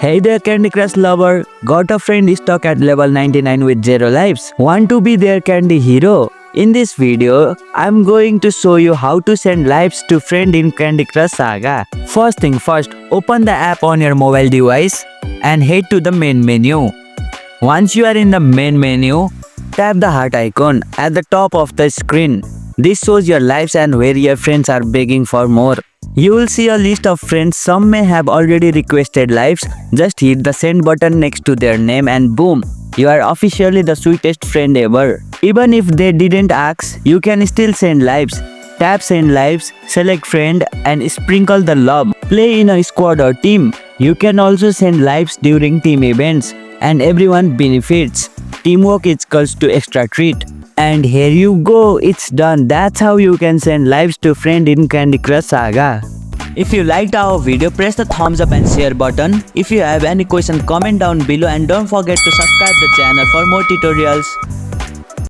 Hey there Candy Crush lover, got a friend stuck at level 99 with 0 lives. Want to be their candy hero? In this video, I'm going to show you how to send lives to friend in Candy Crush Saga. First thing first, open the app on your mobile device and head to the main menu. Once you are in the main menu, tap the heart icon at the top of the screen. This shows your lives and where your friends are begging for more. You will see a list of friends, some may have already requested lives. Just hit the send button next to their name and boom, you are officially the sweetest friend ever. Even if they didn't ask, you can still send lives. Tap send lives, select friend and sprinkle the love. Play in a squad or team. You can also send lives during team events and everyone benefits. Teamwork is equals to extra treat. And here you go, it's done. That's how you can send lives to friend in Candy Crush Saga. If you liked our video, press the thumbs up and share button. If you have any question, comment down below and don't forget to subscribe the channel for more tutorials.